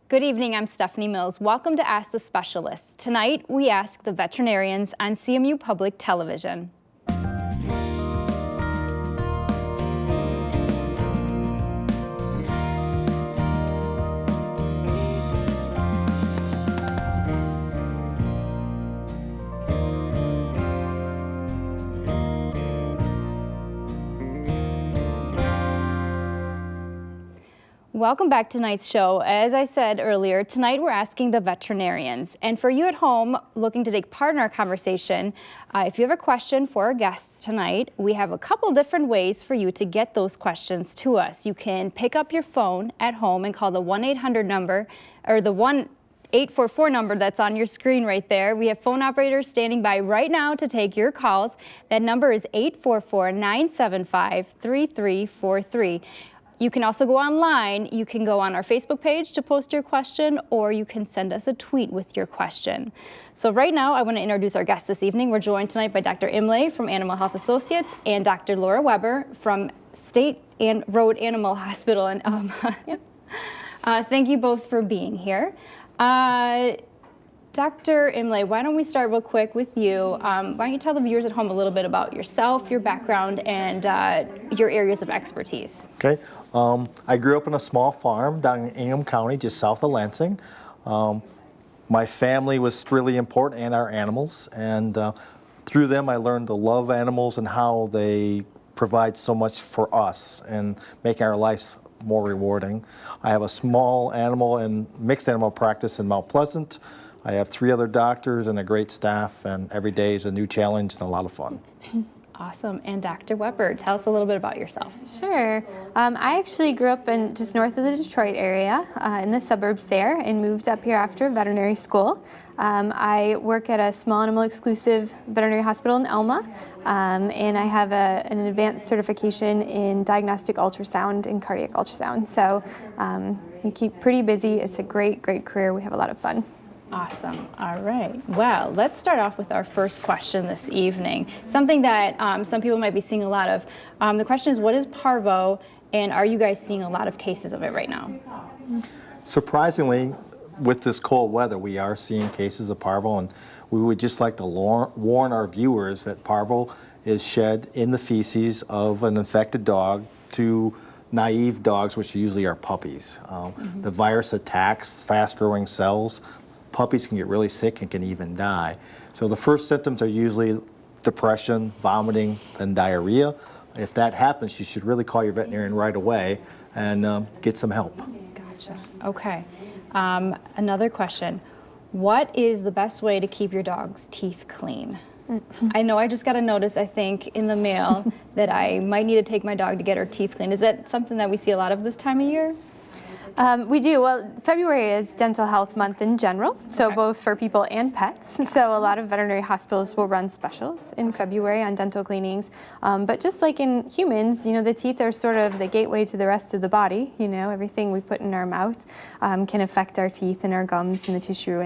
Good evening, I'm Stephanie Mills. Welcome to Ask the Specialist. Tonight, we ask the veterinarians on CMU Public Television. Welcome back to tonight's show. As I said earlier, tonight we're asking the veterinarians. And for you at home looking to take part in our conversation, if you have a question for our guests tonight, we have a couple different ways for you to get those questions to us. You can pick up your phone at home and call the 1-800 number, or the 1-844 number that's on your screen right there. We have phone operators standing by right now to take your calls. That number is 844-975-3343. You can also go online. You can go on our Facebook page to post your question, or you can send us a tweet with your question. So right now, I want to introduce our guests this evening. We're joined tonight by Dr. Imlay from Animal Health Associates and Dr. Laura Weber from State and Road Animal Hospital in Elma. Yep. Thank you both for being here. Dr. Imlay, why don't we start real quick with you? Why don't you tell the viewers at home a little bit about yourself, your background, and your areas of expertise? Okay. I grew up in a small farm down in Ingham County, just south of Lansing. My family was really important, and our animals. And through them, I learned to love animals and how they provide so much for us and making our lives more rewarding. I have a small animal and mixed animal practice in Mount Pleasant. I have 3 other doctors and a great staff, and every day is a new challenge and a lot of fun. Awesome. And Dr. Weber, tell us a little bit about yourself. Sure. I actually grew up in just north of the Detroit area, in the suburbs there, and moved up here after veterinary school. I work at a small animal exclusive veterinary hospital in Elma, and I have an advanced certification in diagnostic ultrasound and cardiac ultrasound. So we keep pretty busy. It's a great, great career. We have a lot of fun. Awesome. All right. Well, let's start off with our first question this evening. Something that some people might be seeing a lot of. The question is, what is parvo, and are you guys seeing a lot of cases of it right now? Surprisingly, with this cold weather, we are seeing cases of parvo, and we would just like to warn our viewers that parvo is shed in the feces of an infected dog to naive dogs, which usually are puppies. The virus attacks fast-growing cells. Puppies can get really sick and can even die. So the first symptoms are usually depression, vomiting, and diarrhea. If that happens, you should really call your veterinarian right away and get some help. Gotcha. Okay. Another question. What is the best way to keep your dog's teeth clean? I know I just got a notice, I think, in the mail that I might need to take my dog to get her teeth cleaned. Is that something that we see a lot of this time of year? We do. Well, February is Dental Health Month in general, so both for people and pets. So a lot of veterinary hospitals will run specials in February on dental cleanings. But just like in humans, the teeth are sort of the gateway to the rest of the body. Everything we put in our mouth can affect our teeth and our gums and the tissue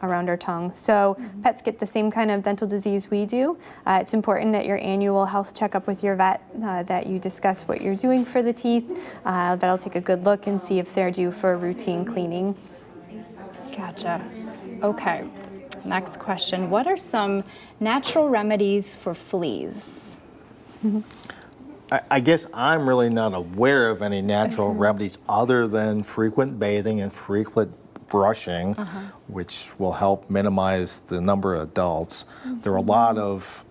around our tongue. So pets get the same kind of dental disease we do. It's important at your annual health checkup with your vet that you discuss what you're doing for the teeth. That'll take a good look and see if they're due for a routine cleaning. Gotcha. Okay. Next question. What are some natural remedies for fleas? I guess I'm really not aware of any natural remedies other than frequent bathing and frequent brushing, which will help minimize the number of adults. There are a lot of,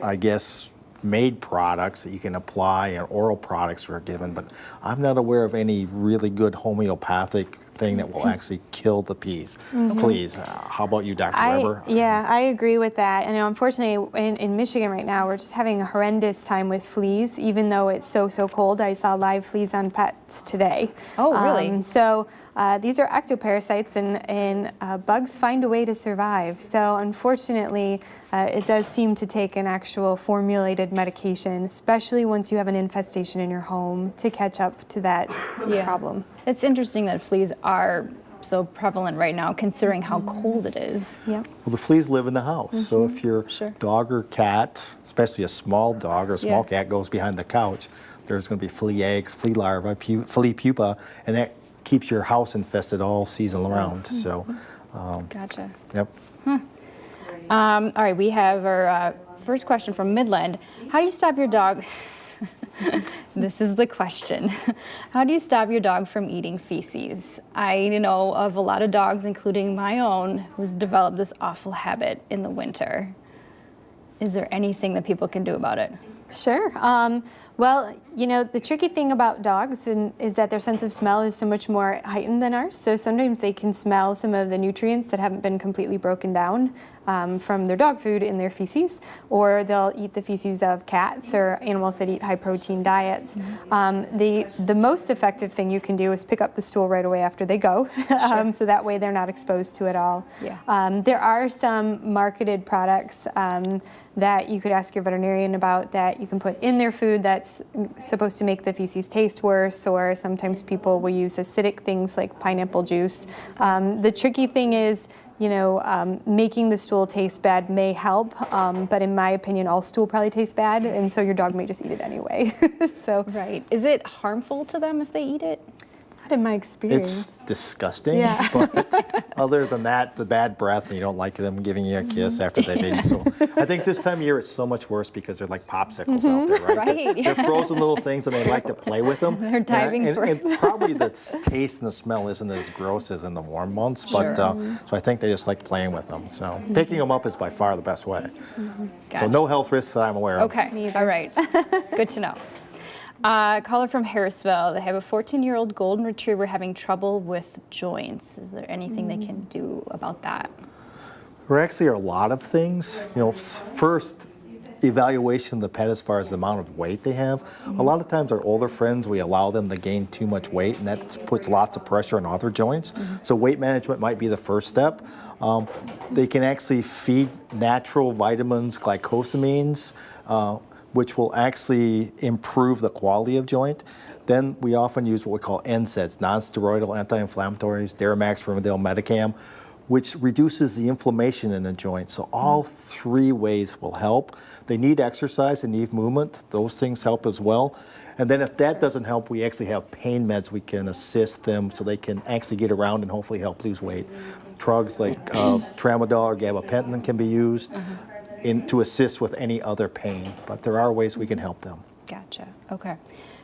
I guess, made products that you can apply, and oral products are given, but I'm not aware of any really good homeopathic thing that will actually kill the fleas. How about you, Dr. Weber? Yeah, I agree with that. And unfortunately, in Michigan right now, we're just having a horrendous time with fleas, even though it's so cold. I saw live fleas on pets today. Oh, really? These are ectoparasites, and bugs find a way to survive. So unfortunately, it does seem to take an actual formulated medication, especially once you have an infestation in your home, to catch up to that problem. It's interesting that fleas are so prevalent right now, considering how cold it is. Yep. Well, the fleas live in the house, so if your dog or cat, especially a small dog or a small cat, goes behind the couch, there's going to be flea eggs, flea larvae, flea pupa, and that keeps your house infested all season around. So, Gotcha. yep. All right, we have our first question from Midland. How do you stop your dog? This is the question. How do you stop your dog from eating feces? I know of a lot of dogs, including my own, who's developed this awful habit in the winter. Is there anything that people can do about it? Sure. Well, the tricky thing about dogs is that their sense of smell is so much more heightened than ours. So sometimes they can smell some of the nutrients that haven't been completely broken down from their dog food in their feces, or they'll eat the feces of cats or animals that eat high protein diets. The most effective thing you can do is pick up the stool right away after they go, so that way they're not exposed to it all. Yeah. There are some marketed products that you could ask your veterinarian about that you can put in their food that's supposed to make the feces taste worse, or sometimes people will use acidic things like pineapple juice. The tricky thing is, making the stool taste bad may help, but in my opinion, all stool probably tastes bad, and so your dog may just eat it anyway. So, Right. Is it harmful to them if they eat it? not in my experience. It's disgusting, Yeah. but other than that, the bad breath, and you don't like them giving you a kiss after they've eaten. So I think this time of year it's so much worse because they're like popsicles out there, right? Right. They're frozen little things, and they like to play with them. They're diving for and probably the taste and the smell isn't as gross as in the warm months, but Sure. so I think they just like playing with them. So picking them up is by far the best way. So Gotcha. no health risks that I'm aware of. Okay. Neither. All right. Good to know. Caller from Harrisville. They have a 14-year-old golden retriever having trouble with joints. Is there anything they can do about that? There actually are a lot of things. First, evaluation of the pet as far as the amount of weight they have. A lot of times our older friends, we allow them to gain too much weight, and that puts lots of pressure on other joints. So weight management might be the first step. They can actually feed natural vitamins, glycosamines, which will actually improve the quality of joint. Then we often use what we call NSAIDs, non-steroidal anti-inflammatories, Deramax, Rimadyl, Metacam, which reduces the inflammation in the joint. So all three ways will help. They need exercise and need movement. Those things help as well. And then if that doesn't help, we actually have pain meds we can assist them so they can actually get around and hopefully help lose weight. Drugs like tramadol or gabapentin can be used to assist with any other pain, but there are ways we can help them. Gotcha. Okay.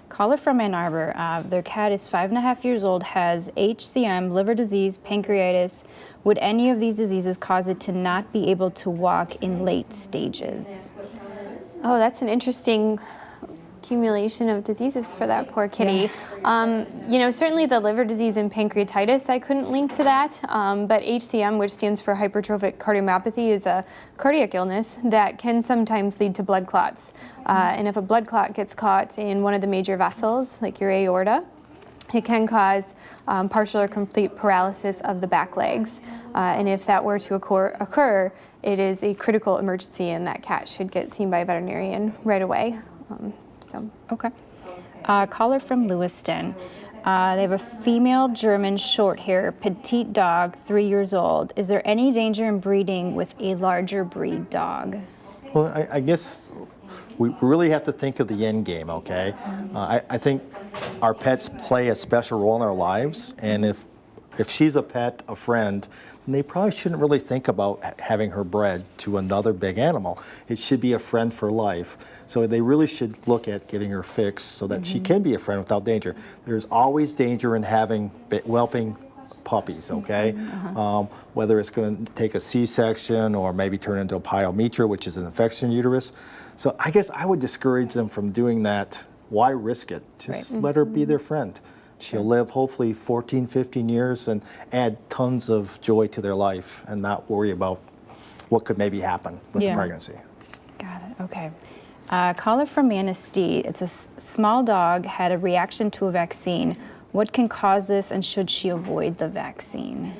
Caller from Ann Arbor. Their cat is 5.5 years old, has HCM, liver disease, pancreatitis. Would any of these diseases cause it to not be able to walk in late stages? Oh, that's an interesting accumulation of diseases for that poor kitty. Certainly the liver disease and pancreatitis I couldn't link to that, but HCM, which stands for hypertrophic cardiomyopathy, is a cardiac illness that can sometimes lead to blood clots. And if a blood clot gets caught in one of the major vessels, like your aorta, it can cause partial or complete paralysis of the back legs. And if that were to occur, it is a critical emergency, and that cat should get seen by a veterinarian right away. Okay. Caller from Lewiston. They have a female German short hair, petite dog, 3 years old. Is there any danger in breeding with a larger breed dog? Well, I guess we really have to think of the end game, okay? I think our pets play a special role in our lives, and if she's a pet, a friend, then they probably shouldn't really think about having her bred to another big animal. It should be a friend for life. So they really should look at getting her fixed so that she can be a friend without danger. There's always danger in having whelping puppies, okay? Whether it's going to take a C-section or maybe turn into a pyometra, which is an infection uterus. So I guess I would discourage them from doing that. Why risk it? Just let her be their friend. She'll live hopefully 14, 15 years and add tons of joy to their life and not worry about what could maybe happen with the pregnancy. Got it. Okay. Caller from Manistee. It's a small dog, had a reaction to a vaccine. What can cause this, and should she avoid the vaccine?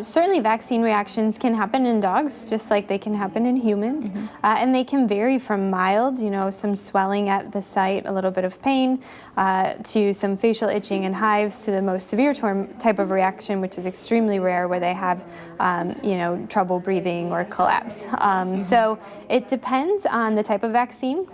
Certainly vaccine reactions can happen in dogs just like they can happen in humans. And they can vary from mild, some swelling at the site, a little bit of pain, to some facial itching and hives, to the most severe type of reaction, which is extremely rare, where they have trouble breathing or collapse. So it depends on the type of vaccine.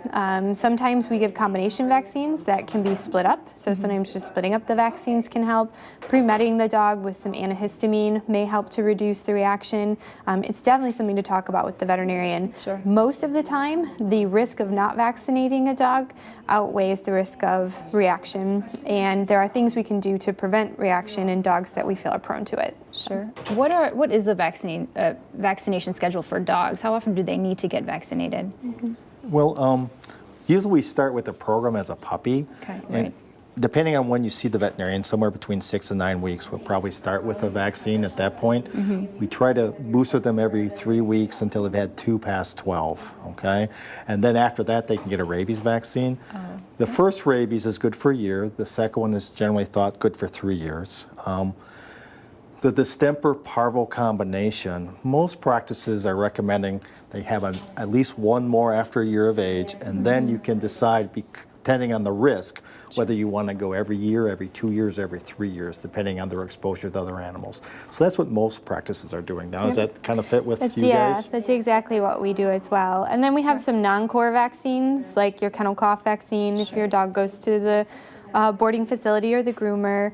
Sometimes we give combination vaccines that can be split up. So sometimes just splitting up the vaccines can help. Pre-medding the dog with some antihistamine may help to reduce the reaction. It's definitely something to talk about with the veterinarian. Sure. Most of the time, the risk of not vaccinating a dog outweighs the risk of reaction, and there are things we can do to prevent reaction in dogs that we feel are prone to it. Sure. What is the vaccination schedule for dogs? How often do they need to get vaccinated? Well, usually we start with the program as a puppy. Okay, and right. depending on when you see the veterinarian, somewhere between 6 and 9 weeks, we'll probably start with a vaccine at that point. We try to booster them every 3 weeks until they've had 2 past 12, okay? And then after that, they can get a rabies vaccine. The first rabies is good for a year. The second one is generally thought good for 3 years. The distemper parvo combination, most practices are recommending they have at least one more after a year of age, and then you can decide, depending on the risk, whether you want to go every year, every 2 years, every 3 years, depending on their exposure to other animals. So that's what most practices are doing now. Does that kind of fit with you guys? That's exactly what we do as well. And then we have some non-core vaccines, like your kennel cough vaccine, if your dog goes to the boarding facility or the groomer,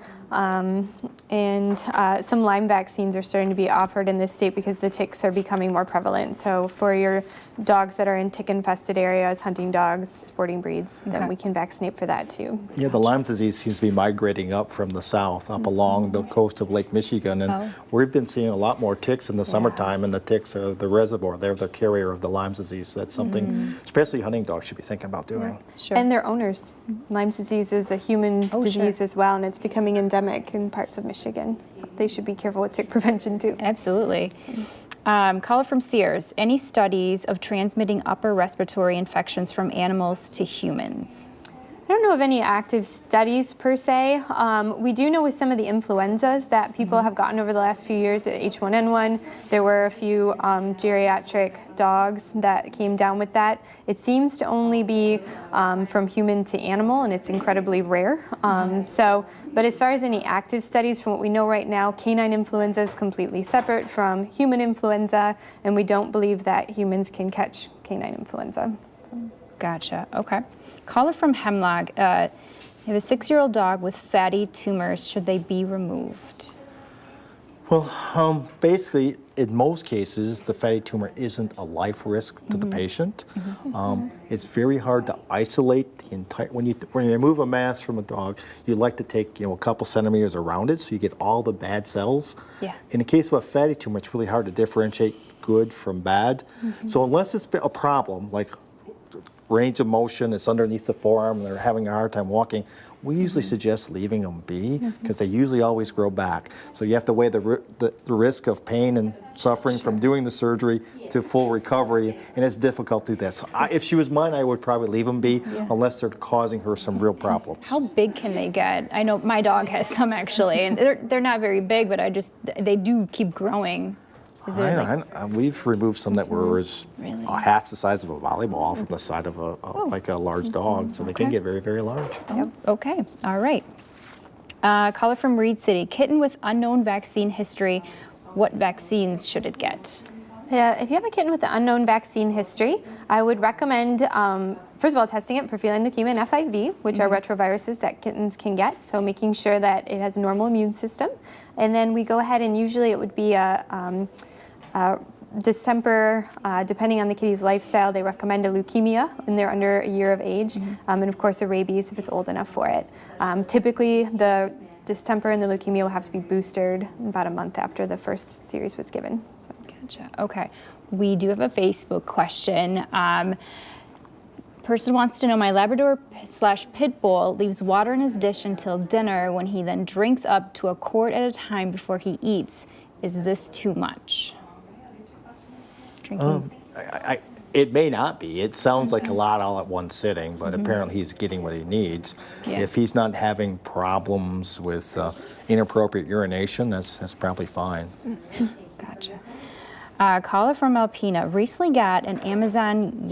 and some Lyme vaccines are starting to be offered in this state because the ticks are becoming more prevalent. So for your dogs that are in tick-infested areas, hunting dogs, sporting breeds, then we can vaccinate for that too. Yeah, the Lyme disease seems to be migrating up from the south, up along the coast of Lake Michigan, and we've been seeing a lot more ticks in the summertime, and the ticks are the reservoir. They're the carrier of the Lyme disease. So that's something, especially hunting dogs, should be thinking about doing. Sure. And their owners. Lyme disease is a human disease as well, and it's becoming endemic in parts of Michigan. So they should be careful with tick prevention too. Absolutely. Caller from Sears. Any studies of transmitting upper respiratory infections from animals to humans? I don't know of any active studies per se. We do know with some of the influenzas that people have gotten over the last few years, H1N1, there were a few geriatric dogs that came down with that. It seems to only be from human to animal, and it's incredibly rare. But as far as any active studies, from what we know right now, canine influenza is completely separate from human influenza, and we don't believe that humans can catch canine influenza. Gotcha. Okay. Caller from Hemlock. You have a 6-year-old dog with fatty tumors. Should they be removed? Well, basically, in most cases, the fatty tumor isn't a life risk to the patient. It's very hard to isolate the entire. When you remove a mass from a dog, you like to take a couple centimeters around it so you get all the bad cells. Yeah. In the case of a fatty tumor, it's really hard to differentiate good from bad. So unless it's a problem like range of motion, it's underneath the forearm, and they're having a hard time walking, we usually suggest leaving them be because they usually always grow back. So you have to weigh the risk of pain and suffering from doing the surgery to full recovery, and it's difficult to do that. So if she was mine, I would probably leave them be unless they're causing her some real problems. How big can they get? I know my dog has some actually, and they're not very big, but they do keep growing. We've removed some that were Really? half the size of a volleyball from the side of a large dog, so they can get very, very large. Okay, all right. Caller from Reed City. Kitten with unknown vaccine history. What vaccines should it get? If you have a kitten with an unknown vaccine history, I would recommend, first of all, testing it for feline leukemia and FIV, which are retroviruses that kittens can get, so making sure that it has a normal immune system. And then we go ahead and usually it would be a distemper, depending on the kitty's lifestyle, they recommend a leukemia when they're under a year of age, and of course a rabies if it's old enough for it. Typically, the distemper and the leukemia will have to be boosted about a month after the first series was given. So. Gotcha. Okay. We do have a Facebook question. Person wants to know, my Labrador/Pit Bull leaves water in his dish until dinner when he then drinks up to a quart at a time before he eats. Is this too much? Drinking. It may not be. It sounds like a lot all at one sitting, but apparently he's getting what he needs. Yeah. If he's not having problems with inappropriate urination, that's probably fine. Gotcha. Caller from Alpena recently got an Amazon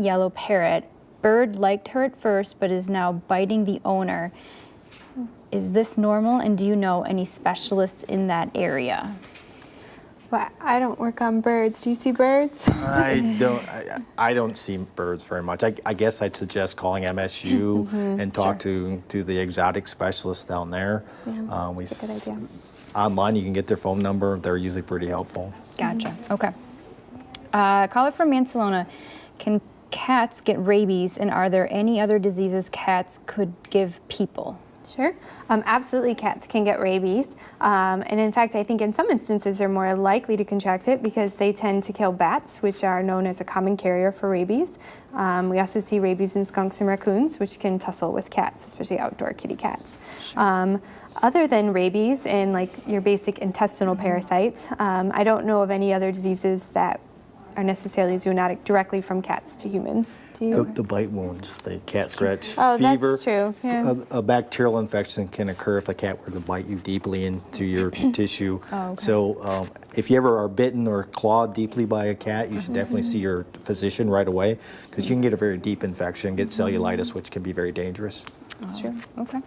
yellow parrot. Bird liked her at first, but is now biting the owner. Is this normal, and do you know any specialists in that area? Well, I don't work on birds. Do you see birds? I don't see birds very much. I guess I'd suggest calling MSU and talk to the exotic specialists down there. Yeah, that's a good idea. Online, you can get their phone number. They're usually pretty helpful. Gotcha. Okay. Caller from Mansalona. Can cats get rabies, and are there any other diseases cats could give people? Sure. Absolutely, cats can get rabies. And in fact, I think in some instances they're more likely to contract it because they tend to kill bats, which are known as a common carrier for rabies. We also see rabies in skunks and raccoons, which can tussle with cats, especially outdoor kitty cats. Sure. Other than rabies and like your basic intestinal parasites, I don't know of any other diseases that are necessarily zoonotic directly from cats to humans. Do you? The bite wounds, the cat scratch Oh, fever. that's true. Yeah. A bacterial infection can occur if a cat were to bite you deeply into your tissue. Oh, okay. So if you ever are bitten or clawed deeply by a cat, you should definitely see your physician right away because you can get a very deep infection, get cellulitis, which can be very dangerous. That's true. Okay.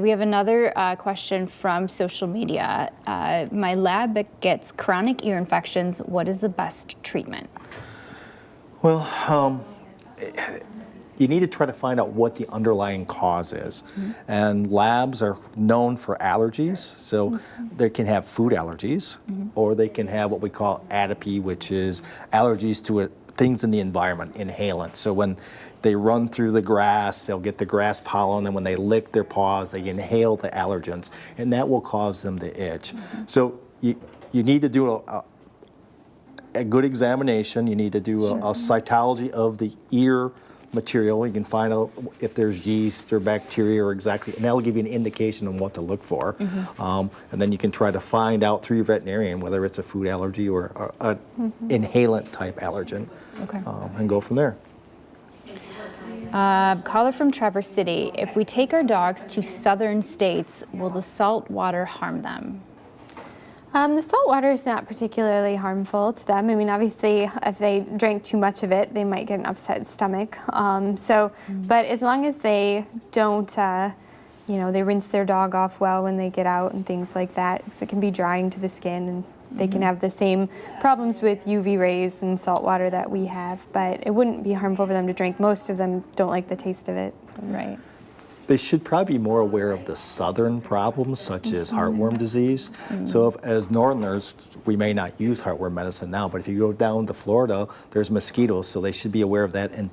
We have another question from social media. My lab gets chronic ear infections. What is the best treatment? Well, you need to try to find out what the underlying cause is. And labs are known for allergies, so they can have food allergies, or they can have what we call atopy, which is allergies to things in the environment, inhalants. So when they run through the grass, they'll get the grass pollen, and when they lick their paws, they inhale the allergens, and that will cause them to itch. So you need to do a good examination. You need to do a cytology of the ear material. You can find out if there's yeast or bacteria or exactly, and that'll give you an indication on what to look for. And then you can try to find out through your veterinarian whether it's a food allergy or an inhalant type allergen, and go from there. Caller from Traverse City. If we take our dogs to southern states, will the salt water harm them? The salt water is not particularly harmful to them. I mean, obviously, if they drank too much of it, they might get an upset stomach. But as long as they don't, they rinse their dog off well when they get out and things like that, because it can be drying to the skin, and they can have the same problems with UV rays and salt water that we have. But it wouldn't be harmful for them to drink. Most of them don't like the taste of it. So. Right. They should probably be more aware of the southern problems, such as heartworm disease. So as northerners, we may not use heartworm medicine now, but if you go down to Florida, there's mosquitoes, so they should be aware of that and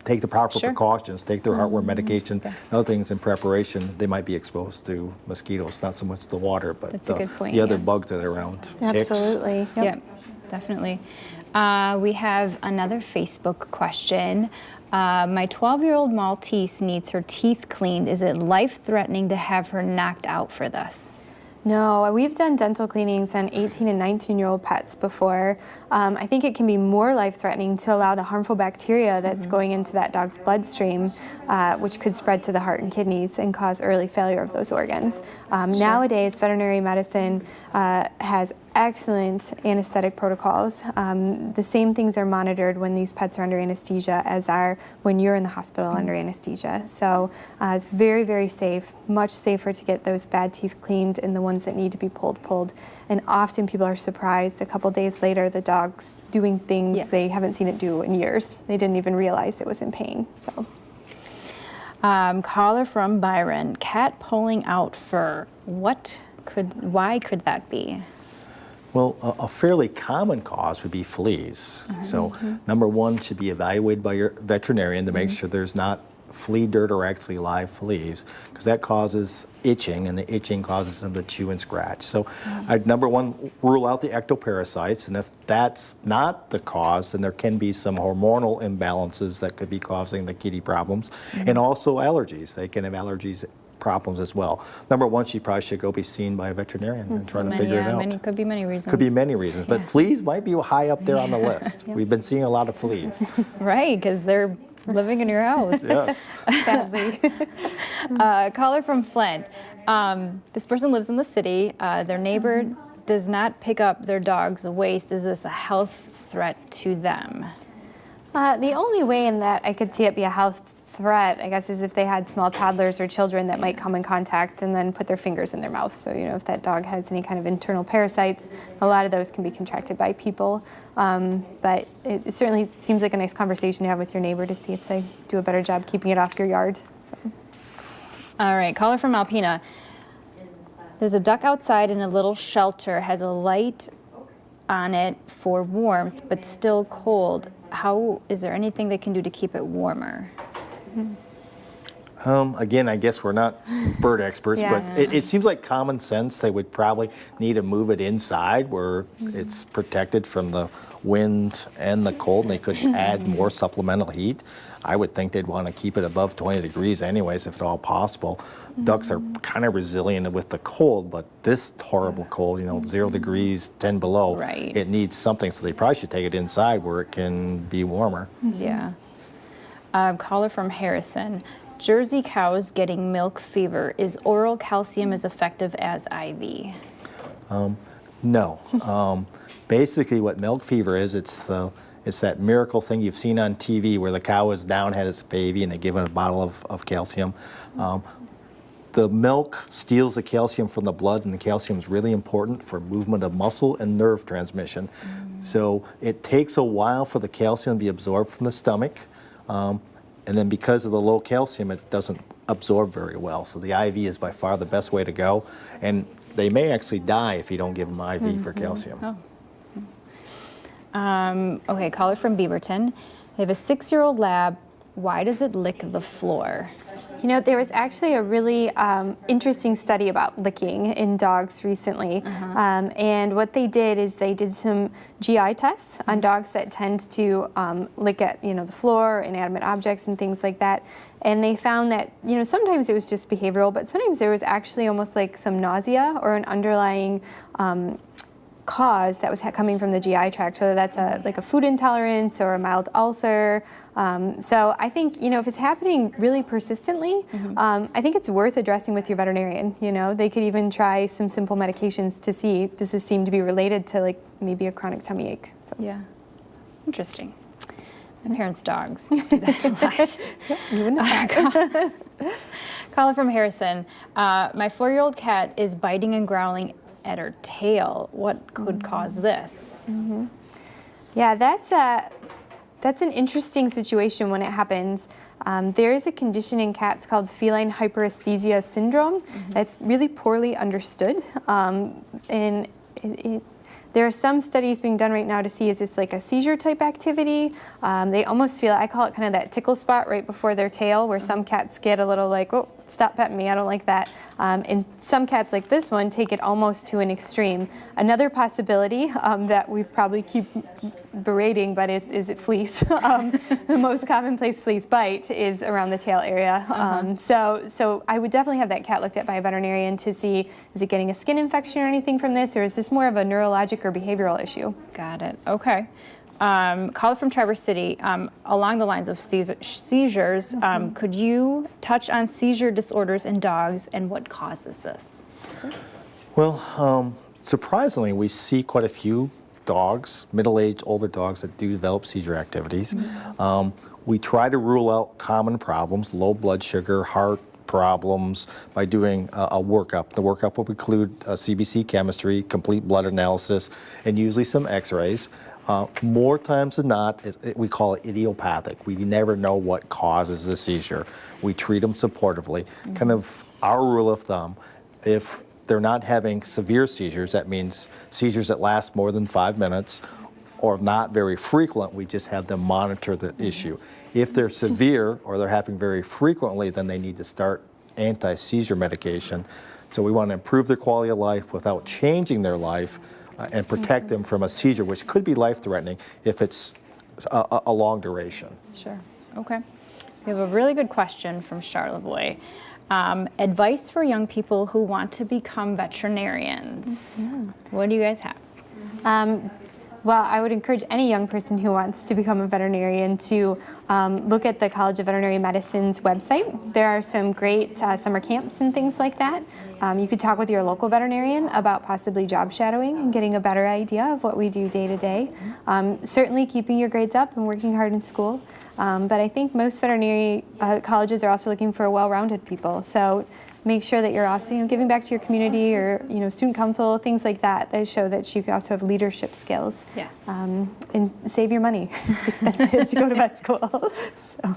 take the proper precautions, take their heartworm medication, other things in preparation. They might be exposed to mosquitoes, not so much the water, but That's a good point, the other bugs that are around. Ticks. Absolutely. Yep. Yeah, definitely. We have another Facebook question. My 12-year-old Maltese needs her teeth cleaned. Is it life-threatening to have her knocked out for this? No, we've done dental cleanings on 18 and 19-year-old pets before. I think it can be more life-threatening to allow the harmful bacteria that's going into that dog's bloodstream, which could spread to the heart and kidneys and cause early failure of those organs. Nowadays, veterinary medicine has excellent anesthetic protocols. The same things are monitored when these pets are under anesthesia as are when you're in the hospital under anesthesia. So it's very, very safe, much safer to get those bad teeth cleaned and the ones that need to be pulled. And often people are surprised a couple days later the dog's doing things they haven't seen it do in years. They didn't even realize it was in pain. So. Caller from Byron, cat pulling out fur. Why could that be? Well, a fairly common cause would be fleas. So number one should be evaluated by your veterinarian to make sure there's not flea dirt or actually live fleas, because that causes itching, and the itching causes them to chew and scratch. So I'd number one, rule out the ectoparasites, and if that's not the cause, then there can be some hormonal imbalances that could be causing the kitty problems, and also allergies. They can have allergies problems as well. Number one, she probably should go be seen by a veterinarian and try to figure it out. Could be many reasons. Could be many reasons, but fleas might be high up there on the list. We've been seeing a lot of fleas. Right, because they're living in your house. Yes. Sadly. Caller from Flint. This person lives in the city. Their neighbor does not pick up their dog's waste. Is this a health threat to them? The only way in that I could see it be a health threat, I guess, is if they had small toddlers or children that might come in contact and then put their fingers in their mouth. So, if that dog has any kind of internal parasites, a lot of those can be contracted by people. But it certainly seems like a nice conversation to have with your neighbor to see if they do a better job keeping it off your yard. So. All right, caller from Alpena. There's a duck outside in a little shelter, has a light on it for warmth, but still cold. Is there anything they can do to keep it warmer? Again, I guess we're not bird experts, Yeah. but it seems like common sense. They would probably need to move it inside where it's protected from the wind and the cold, and they could add more supplemental heat. I would think they'd want to keep it above 20 degrees anyways, if at all possible. Ducks are kind of resilient with the cold, but this horrible cold, 0 degrees, 10 below, Right. it needs something, so they probably should take it inside where it can be warmer. Yeah. Caller from Harrison. Jersey cows getting milk fever. Is oral calcium as effective as IV? No. Basically, what milk fever is, it's that miracle thing you've seen on TV where the cow is down, had its baby, and they give it a bottle of calcium. The milk steals the calcium from the blood, and the calcium is really important for movement of muscle and nerve transmission. So it takes a while for the calcium to be absorbed from the stomach. And then because of the low calcium, it doesn't absorb very well. So the IV is by far the best way to go. And they may actually die if you don't give them IV for calcium. Okay, caller from Beaverton. They have a 6-year-old lab. Why does it lick the floor? There was actually a really interesting study about licking in dogs recently. And what they did is they did some GI tests on dogs that tend to lick at, the floor, inanimate objects and things like that. And they found that, sometimes it was just behavioral, but sometimes there was actually almost like some nausea or an underlying cause that was coming from the GI tract, whether that's like a food intolerance or a mild ulcer. So I think, if it's happening really persistently, I think it's worth addressing with your veterinarian. They could even try some simple medications to see, does this seem to be related to like maybe a chronic tummy ache? So. Yeah, interesting. My parents' dogs do that a lot. You wouldn't have Caller from Harrison. My 4-year-old cat is biting and growling at her tail. What could cause this? Yeah, that's an interesting situation when it happens. There is a condition in cats called feline hyperesthesia syndrome that's really poorly understood. And there are some studies being done right now to see, is this like a seizure type activity? They almost feel, I call it kind of that tickle spot right before their tail, where some cats get a little like, oh, stop petting me, I don't like that. And some cats like this one take it almost to an extreme. Another possibility that we probably keep berating, but is it fleas? The most common place fleas bite is around the tail area. So I would definitely have that cat looked at by a veterinarian to see, is it getting a skin infection or anything from this, or is this more of a neurologic or behavioral issue? Got it. Okay. Caller from Traverse City. Along the lines of seizures, could you touch on seizure disorders in dogs and what causes this? Well, surprisingly, we see quite a few dogs, middle-aged, older dogs that do develop seizure activities. We try to rule out common problems, low blood sugar, heart problems, by doing a workup. The workup will include CBC chemistry, complete blood analysis, and usually some x-rays. More times than not, we call it idiopathic. We never know what causes the seizure. We treat them supportively. Kind of our rule of thumb, if they're not having severe seizures, that means seizures that last more than 5 minutes, or not very frequent, we just have them monitor the issue. If they're severe or they're happening very frequently, then they need to start anti-seizure medication. So we want to improve their quality of life without changing their life and protect them from a seizure, which could be life-threatening if it's a long duration. Sure. Okay. We have a really good question from Charlevoix. Advice for young people who want to become veterinarians. What do you guys have? Well, I would encourage any young person who wants to become a veterinarian to look at the College of Veterinary Medicine's website. There are some great summer camps and things like that. You could talk with your local veterinarian about possibly job shadowing and getting a better idea of what we do day to day. Certainly keeping your grades up and working hard in school. But I think most veterinary colleges are also looking for well-rounded people. So make sure that you're also giving back to your community or student council, things like that show that you can also have leadership skills. Yeah. And save your money. It's expensive to go to vet school. So.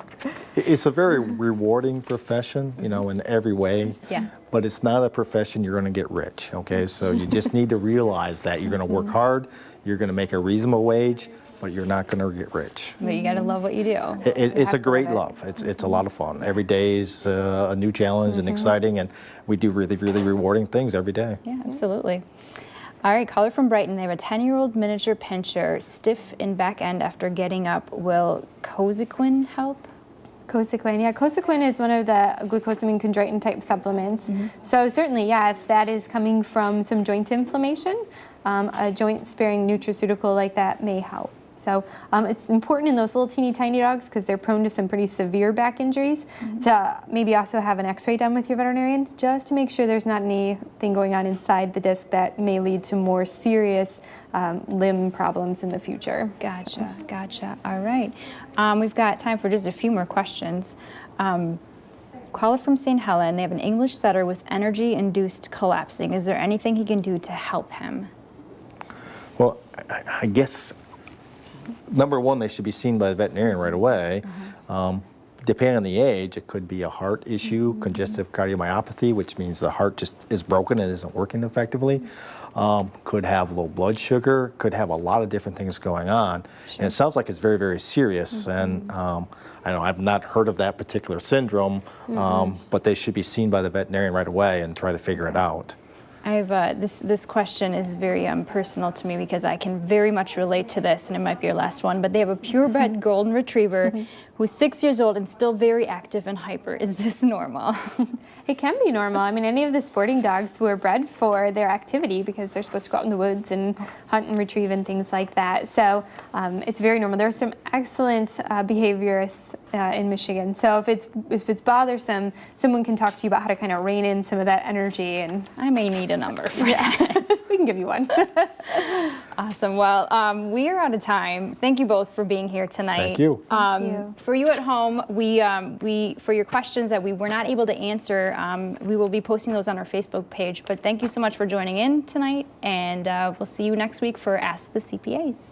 It's a very rewarding profession, in every way. Yeah. But it's not a profession you're going to get rich, okay? So you just need to realize that you're going to work hard, you're going to make a reasonable wage, but you're not going to get rich. But you got to love what you do. It's a great love. It's a lot of fun. Every day is a new challenge and exciting, and we do really, really rewarding things every day. Yeah, absolutely. All right, caller from Brighton. They have a 10-year-old miniature pinscher, stiff in back end after getting up. Will Cosequin help? Cosequin, yeah. Cosequin is one of the glucosamine chondroitin type supplements. So certainly, yeah, if that is coming from some joint inflammation, a joint sparing nutraceutical like that may help. So it's important in those little teeny tiny dogs because they're prone to some pretty severe back injuries to maybe also have an x-ray done with your veterinarian just to make sure there's not anything going on inside the disc that may lead to more serious limb problems in the future. Gotcha, gotcha. All right. We've got time for just a few more questions. Caller from St. Helen, they have an English setter with energy-induced collapsing. Is there anything he can do to help him? Well, I guess number one, they should be seen by the veterinarian right away. Depending on the age, it could be a heart issue, congestive cardiomyopathy, which means the heart just is broken and isn't working effectively. Could have low blood sugar, could have a lot of different things going on. And it sounds like it's very, very serious. And I know I've not heard of that particular syndrome, but they should be seen by the veterinarian right away and try to figure it out. I have this question is very personal to me because I can very much relate to this, and it might be your last one. But they have a purebred golden retriever who's 6 years old and still very active and hyper. Is this normal? It can be normal. I mean, any of the sporting dogs were bred for their activity because they're supposed to go out in the woods and hunt and retrieve and things like that. So it's very normal. There are some excellent behaviorists in Michigan. So if it's bothersome, someone can talk to you about how to kind of rein in some of that energy. And I may need a number for that. we can give you one. Awesome. Well, we are out of time. Thank you both for being here tonight. Thank you. Thank you. For you at home, we for your questions that we were not able to answer, we will be posting those on our Facebook page. But thank you so much for joining in tonight, and we'll see you next week for Ask the CPAs.